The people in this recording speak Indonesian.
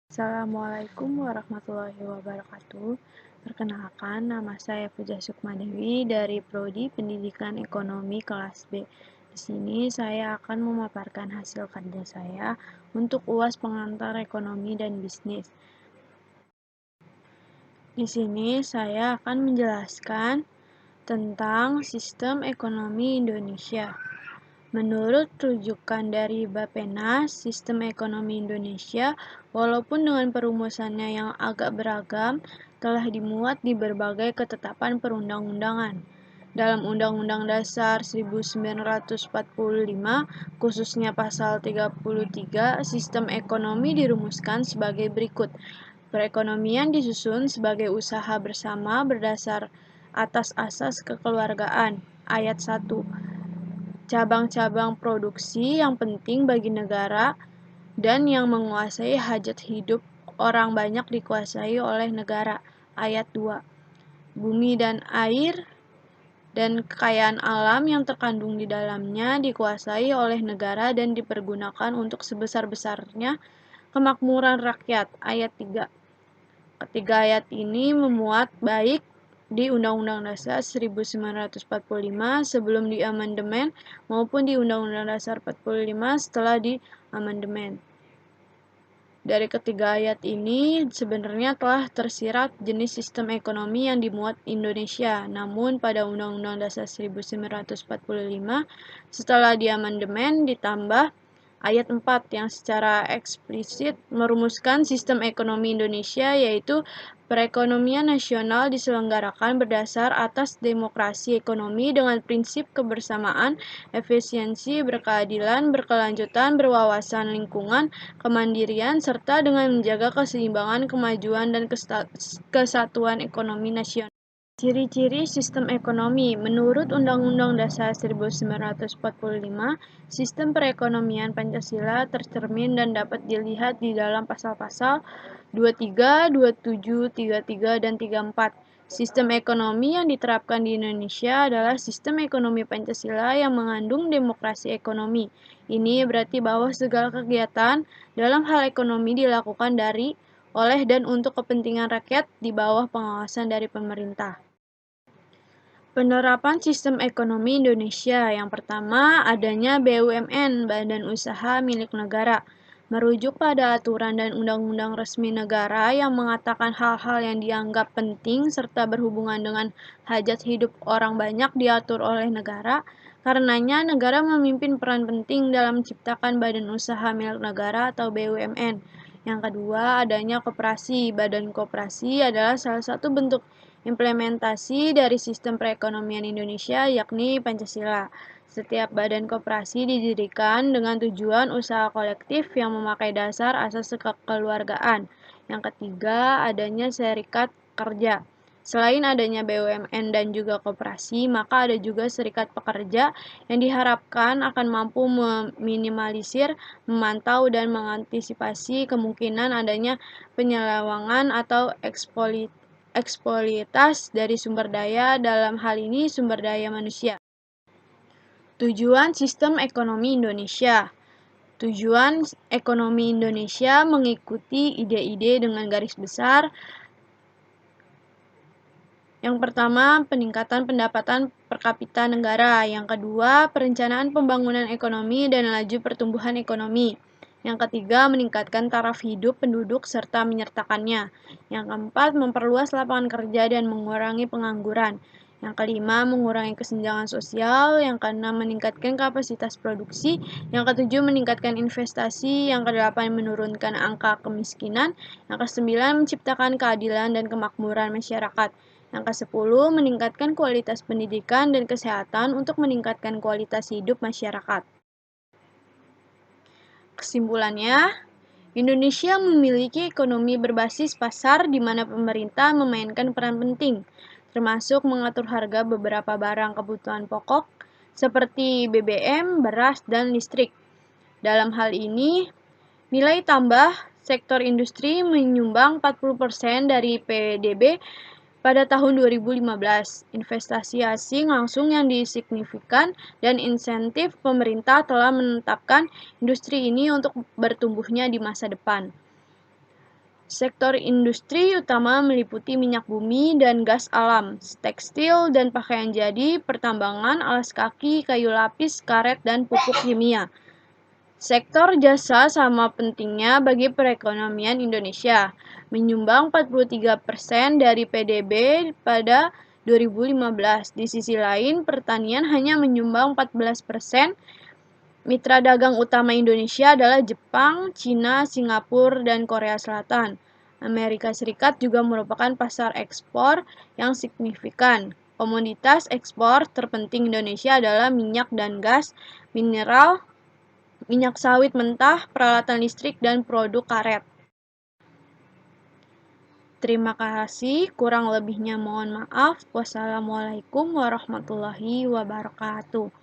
Assalamualaikum warahmatullahi wabarakatuh. Perkenalkan, nama saya Puja Sukmadewi dari Prodi Pendidikan Ekonomi kelas B. Di sini saya akan memaparkan hasil kerja saya untuk UAS Pengantar Ekonomi dan Bisnis. Di sini saya akan menjelaskan tentang sistem ekonomi Indonesia. Menurut rujukan dari Bappenas, sistem ekonomi Indonesia, walaupun dengan perumusannya yang agak beragam, telah dimuat di berbagai ketetapan perundang-undangan. Dalam Undang-Undang Dasar 1945, khususnya pasal 33, sistem ekonomi dirumuskan sebagai berikut. Perekonomian disusun sebagai usaha bersama berdasar atas asas kekeluargaan. Ayat 1. Cabang-cabang produksi yang penting bagi negara dan yang menguasai hajat hidup orang banyak dikuasai oleh negara. Ayat 2. Bumi dan air dan kekayaan alam yang terkandung di dalamnya dikuasai oleh negara dan dipergunakan untuk sebesar-besarnya kemakmuran rakyat. Ayat 3. Ketiga ayat ini memuat baik di Undang-Undang Dasar 1945 sebelum diamandemen maupun di Undang-Undang Dasar 45 setelah diamandemen. Dari ketiga ayat ini sebenarnya telah tersirat jenis sistem ekonomi yang dimuat Indonesia, namun pada Undang-Undang Dasar 1945 setelah diamandemen ditambah ayat 4 yang secara eksplisit merumuskan sistem ekonomi Indonesia, yaitu perekonomian nasional diselenggarakan berdasar atas demokrasi ekonomi dengan prinsip kebersamaan, efisiensi, berkeadilan, berkelanjutan, berwawasan lingkungan, kemandirian, serta dengan menjaga keseimbangan, kemajuan, dan kesatuan ekonomi nasional. Ciri-ciri sistem ekonomi. Menurut Undang-Undang Dasar 1945, sistem perekonomian Pancasila tercermin dan dapat dilihat di dalam pasal-pasal 23, 27, 33, dan 34. Sistem ekonomi yang diterapkan di Indonesia adalah sistem ekonomi Pancasila yang mengandung demokrasi ekonomi. Ini berarti bahwa segala kegiatan dalam hal ekonomi dilakukan oleh dan untuk kepentingan rakyat di bawah pengawasan dari pemerintah. Penerapan sistem ekonomi Indonesia. Yang pertama, adanya BUMN, Badan Usaha Milik Negara. Merujuk pada aturan dan undang-undang resmi negara yang mengatakan hal-hal yang dianggap penting serta berhubungan dengan hajat hidup orang banyak diatur oleh negara. Karenanya, negara memimpin peran penting dalam menciptakan Badan Usaha Milik Negara atau BUMN. Yang kedua, adanya koperasi. Badan koperasi adalah salah satu bentuk implementasi dari sistem perekonomian Indonesia, yakni Pancasila. Setiap badan koperasi didirikan dengan tujuan usaha kolektif yang memakai dasar asas kekeluargaan. Yang ketiga, adanya serikat kerja. Selain adanya BUMN dan juga koperasi, maka ada juga serikat pekerja yang diharapkan akan mampu meminimalisir, memantau, dan mengantisipasi kemungkinan adanya penyelewangan atau eksploitasi dari sumber daya, dalam hal ini sumber daya manusia. Tujuan sistem ekonomi Indonesia. Tujuan ekonomi Indonesia mengikuti ide-ide dengan garis besar. Yang pertama, peningkatan pendapatan per kapita negara. Yang kedua, perencanaan pembangunan ekonomi dan laju pertumbuhan ekonomi. Yang ketiga, meningkatkan taraf hidup penduduk serta menyertakannya. Yang keempat, memperluas lapangan kerja dan mengurangi pengangguran. Yang kelima, mengurangi kesenjangan sosial. Yang keenam, meningkatkan kapasitas produksi. Yang ketujuh, meningkatkan investasi. Yang kedelapan, menurunkan angka kemiskinan. Yang kesembilan, menciptakan keadilan dan kemakmuran masyarakat. Yang ke-10, meningkatkan kualitas pendidikan dan kesehatan untuk meningkatkan kualitas hidup masyarakat. Kesimpulannya, Indonesia memiliki ekonomi berbasis pasar di mana pemerintah memainkan peran penting, termasuk mengatur harga beberapa barang kebutuhan pokok seperti BBM, beras, dan listrik. Dalam hal ini, nilai tambah sektor industri menyumbang 40% dari PDB pada tahun 2015. Investasi asing langsung yang signifikan dan insentif pemerintah telah menetapkan industri ini untuk bertumbuhnya di masa depan. Sektor industri utama meliputi minyak bumi dan gas alam, tekstil dan pakaian jadi, pertambangan, alas kaki, kayu lapis, karet, dan pupuk kimia. Sektor jasa sama pentingnya bagi perekonomian Indonesia, menyumbang 43% dari PDB pada 2015. Di sisi lain, pertanian hanya menyumbang 14%. Mitra dagang utama Indonesia adalah Jepang, Cina, Singapura, dan Korea Selatan. Amerika Serikat juga merupakan pasar ekspor yang signifikan. Komoditas ekspor terpenting Indonesia adalah minyak dan gas, mineral, minyak sawit mentah, peralatan listrik, dan produk karet. Terima kasih, kurang lebihnya mohon maaf. Wassalamualaikum warahmatullahi wabarakatuh.